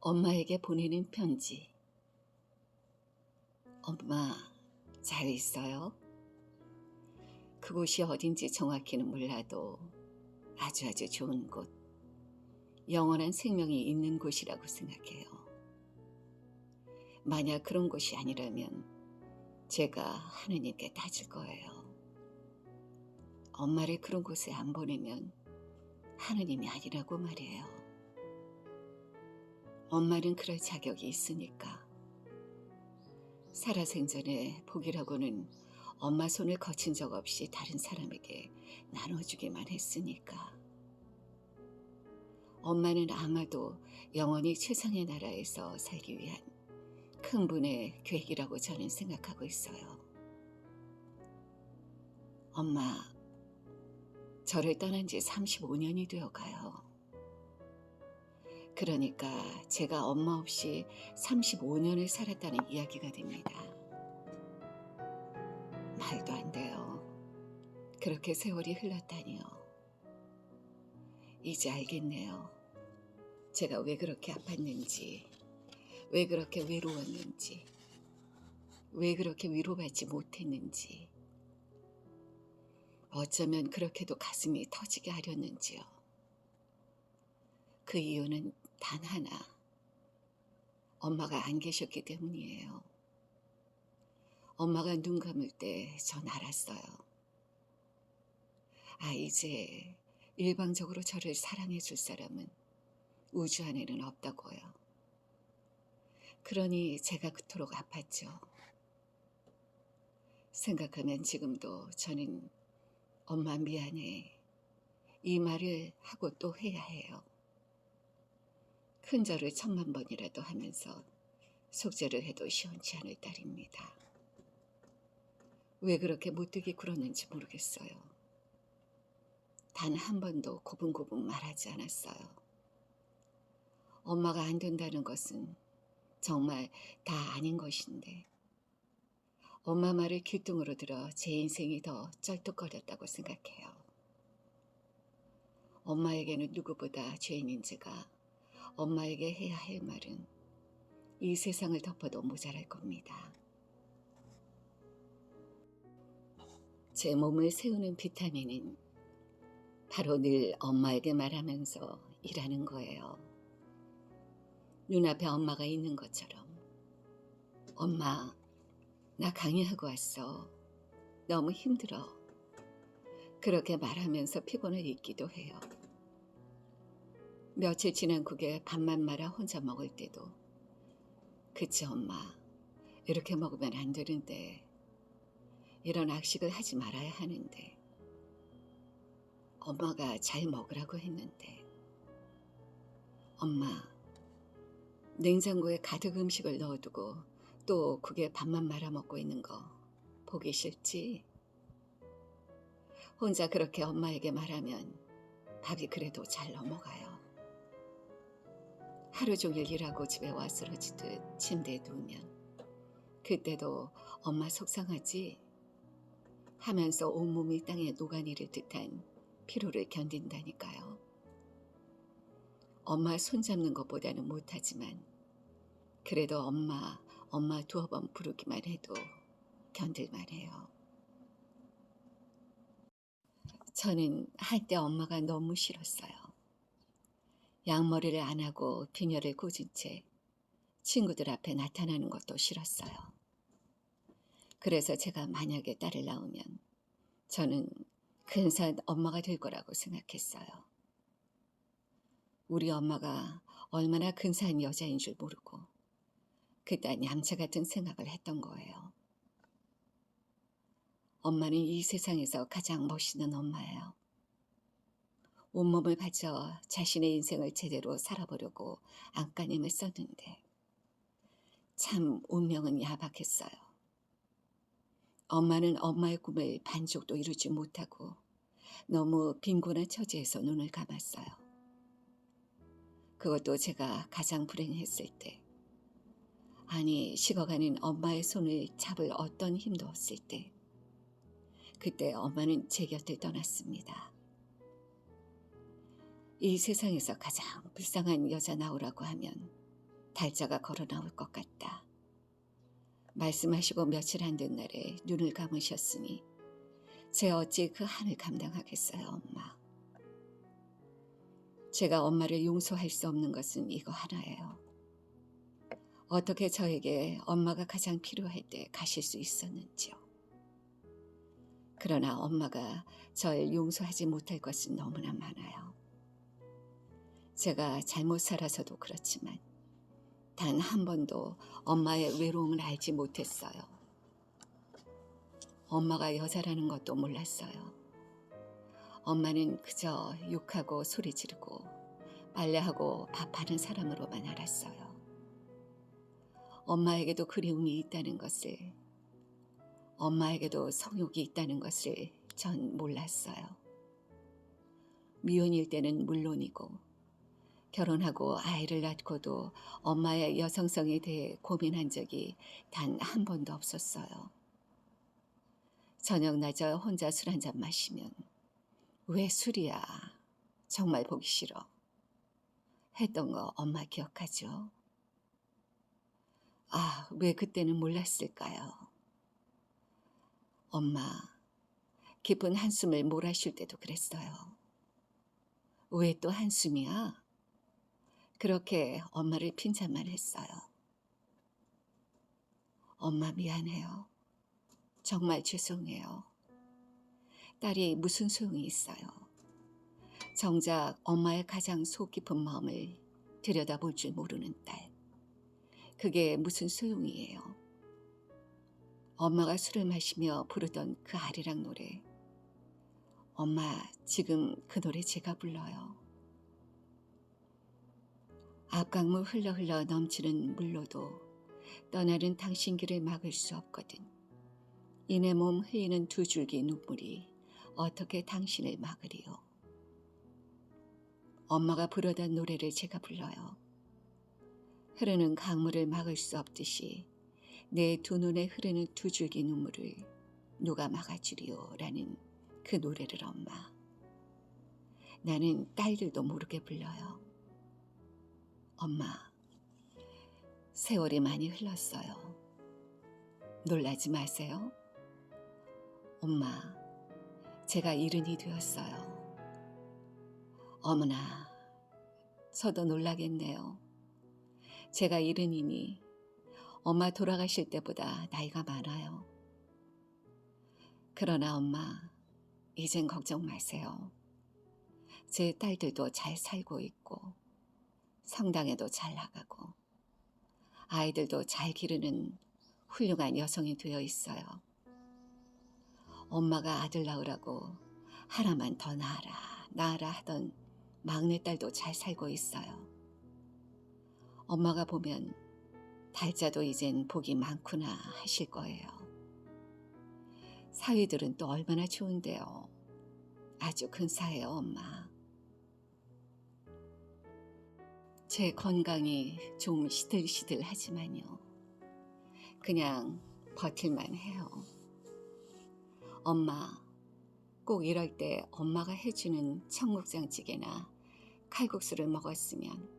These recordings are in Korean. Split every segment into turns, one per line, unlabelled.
엄마에게 보내는 편지. 엄마, 잘 있어요? 그곳이 어딘지 정확히는 몰라도 아주 좋은 곳, 영원한 생명이 있는 곳이라고 생각해요. 만약 그런 곳이 아니라면 제가 하느님께 따질 거예요. 엄마를 그런 곳에 안 보내면 하느님이 아니라고 말이에요. 엄마는 그럴 자격이 있으니까. 살아생전에 복이라고는 엄마 손을 거친 적 없이 다른 사람에게 나눠주기만 했으니까. 엄마는 아마도 영원히 최상의 나라에서 살기 위한 큰 분의 계획이라고 저는 생각하고 있어요. 엄마, 저를 떠난 지 35년이 되어 가요. 그러니까 제가 엄마 없이 35년을 살았다는 이야기가 됩니다. 말도 안 돼요. 그렇게 세월이 흘렀다니요. 이제 알겠네요. 제가 왜 그렇게 아팠는지, 왜 그렇게 외로웠는지, 왜 그렇게 위로받지 못했는지, 어쩌면 그렇게도 가슴이 터지게 하렸는지요. 그 이유는 단 하나, 엄마가 안 계셨기 때문이에요. 엄마가 눈 감을 때 전 알았어요. 이제 일방적으로 저를 사랑해 줄 사람은 우주 안에는 없다고요. 그러니 제가 그토록 아팠죠. 생각하면 지금도 저는 엄마 미안해, 이 말을 하고 또 해야 해요. 큰절을 1000만 번이라도 하면서 속죄를 해도 시원치 않을 딸입니다. 왜 그렇게 못되게 굴었는지 모르겠어요. 단 한 번도 고분고분 말하지 않았어요. 엄마가 안 된다는 것은 정말 다 아닌 것인데 엄마 말을 귀뚱으로 들어 제 인생이 더 쩔뚝거렸다고 생각해요. 엄마에게는 누구보다 죄인인 제가 엄마에게 해야 할 말은 이 세상을 덮어도 모자랄 겁니다. 제 몸을 세우는 비타민은 바로 늘 엄마에게 말하면서 일하는 거예요. 눈앞에 엄마가 있는 것처럼. 엄마, 나 강의하고 왔어. 너무 힘들어. 그렇게 말하면서 피곤을 잊기도 해요. 며칠 지난 국에 밥만 말아 혼자 먹을 때도 그치 엄마, 이렇게 먹으면 안 되는데, 이런 악식을 하지 말아야 하는데, 엄마가 잘 먹으라고 했는데, 엄마, 냉장고에 가득 음식을 넣어두고 또 국에 밥만 말아 먹고 있는 거 보기 싫지? 혼자 그렇게 엄마에게 말하면 밥이 그래도 잘 넘어가요. 하루 종일 일하고 집에 와 쓰러지듯 침대에 누우면 그때도 엄마 속상하지? 하면서 온몸이 땅에 녹아내릴 듯한 피로를 견딘다니까요. 엄마 손잡는 것보다는 못하지만 그래도 엄마 두어 번 부르기만 해도 견딜만 해요. 저는 한때 엄마가 너무 싫었어요. 양머리를 안 하고 비녀를 꽂은 채 친구들 앞에 나타나는 것도 싫었어요. 그래서 제가 만약에 딸을 낳으면 저는 근사한 엄마가 될 거라고 생각했어요. 우리 엄마가 얼마나 근사한 여자인 줄 모르고 그딴 얌체 같은 생각을 했던 거예요. 엄마는 이 세상에서 가장 멋있는 엄마예요. 온몸을 바쳐 자신의 인생을 제대로 살아보려고 안간힘을 썼는데 참 운명은 야박했어요. 엄마는 엄마의 꿈을 반쪽도 이루지 못하고 너무 빈곤한 처지에서 눈을 감았어요. 그것도 제가 가장 불행했을 때, 아니 식어가는 엄마의 손을 잡을 어떤 힘도 없을 때, 그때 엄마는 제 곁을 떠났습니다. 이 세상에서 가장 불쌍한 여자 나오라고 하면 달자가 걸어 나올 것 같다. 말씀하시고 며칠 안 된 날에 눈을 감으셨으니 제 어찌 그 한을 감당하겠어요, 엄마. 제가 엄마를 용서할 수 없는 것은 이거 하나예요. 어떻게 저에게 엄마가 가장 필요할 때 가실 수 있었는지요. 그러나 엄마가 저를 용서하지 못할 것은 너무나 많아요. 제가 잘못 살아서도 그렇지만 단 한 번도 엄마의 외로움을 알지 못했어요. 엄마가 여자라는 것도 몰랐어요. 엄마는 그저 욕하고 소리 지르고 빨래하고 밥하는 사람으로만 알았어요. 엄마에게도 그리움이 있다는 것을, 엄마에게도 성욕이 있다는 것을 전 몰랐어요. 미혼일 때는 물론이고 결혼하고 아이를 낳고도 엄마의 여성성에 대해 고민한 적이 단 한 번도 없었어요. 저녁 낮에 혼자 술 한잔 마시면 왜 술이야? 정말 보기 싫어. 했던 거 엄마 기억하죠? 아, 왜 그때는 몰랐을까요? 엄마, 깊은 한숨을 몰아쉴 때도 그랬어요. 왜 또 한숨이야? 그렇게 엄마를 핀잔만 했어요. 엄마 미안해요. 정말 죄송해요. 딸이 무슨 소용이 있어요. 정작 엄마의 가장 속 깊은 마음을 들여다볼 줄 모르는 딸. 그게 무슨 소용이에요. 엄마가 술을 마시며 부르던 그 아리랑 노래. 엄마, 지금 그 노래 제가 불러요. 앞강물 흘러 넘치는 물로도 떠나는 당신 길을 막을 수 없거든. 이내 몸 흘리는 두 줄기 눈물이 어떻게 당신을 막으리요. 엄마가 부르던 노래를 제가 불러요. 흐르는 강물을 막을 수 없듯이 내 두 눈에 흐르는 두 줄기 눈물을 누가 막아주리요 라는 그 노래를 엄마. 나는 딸들도 모르게 불러요. 엄마, 세월이 많이 흘렀어요. 놀라지 마세요. 엄마, 제가 이른이 되었어요. 어머나, 저도 놀라겠네요. 제가 이른이니 엄마 돌아가실 때보다 나이가 많아요. 그러나 엄마, 이젠 걱정 마세요. 제 딸들도 잘 살고 있고 성당에도 잘 나가고 아이들도 잘 기르는 훌륭한 여성이 되어 있어요. 엄마가 아들 낳으라고 하나만 더 낳아라 하던 막내딸도 잘 살고 있어요. 엄마가 보면 달자도 이젠 복이 많구나 하실 거예요. 사위들은 또 얼마나 좋은데요. 아주 근사해요, 엄마. 제 건강이 좀 시들시들하지만요. 그냥 버틸만 해요. 엄마, 꼭 이럴 때 엄마가 해주는 청국장찌개나 칼국수를 먹었으면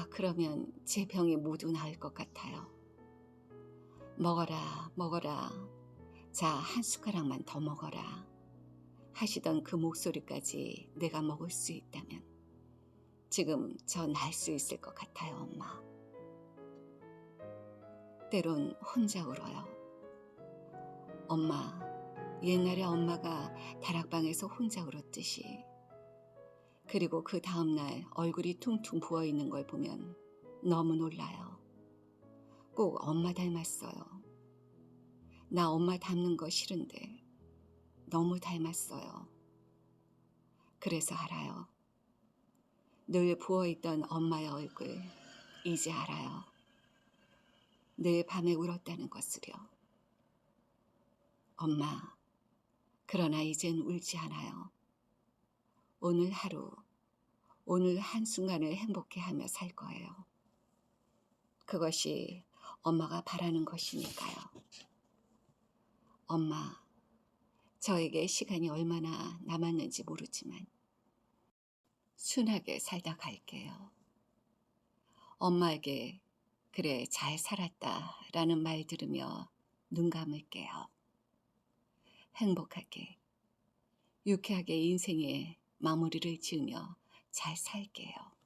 그러면 제 병이 모두 나을 것 같아요. 먹어라, 먹어라. 자, 한 숟가락만 더 먹어라. 하시던 그 목소리까지 내가 먹을 수 있다면 지금 저 날 수 있을 것 같아요, 엄마. 때론 혼자 울어요. 엄마, 옛날에 엄마가 다락방에서 혼자 울었듯이. 그리고 그 다음날 얼굴이 퉁퉁 부어있는 걸 보면 너무 놀라요. 꼭 엄마 닮았어요. 나 엄마 닮는 거 싫은데 너무 닮았어요. 그래서 알아요. 늘 부어있던 엄마의 얼굴 이제 알아요. 늘 밤에 울었다는 것을요. 엄마, 그러나 이젠 울지 않아요. 오늘 하루, 오늘 한순간을 행복해하며 살 거예요. 그것이 엄마가 바라는 것이니까요. 엄마, 저에게 시간이 얼마나 남았는지 모르지만 순하게 살다 갈게요. 엄마에게 그래, 잘 살았다라는 말 들으며 눈 감을게요. 행복하게, 유쾌하게 인생의 마무리를 지으며 잘 살게요.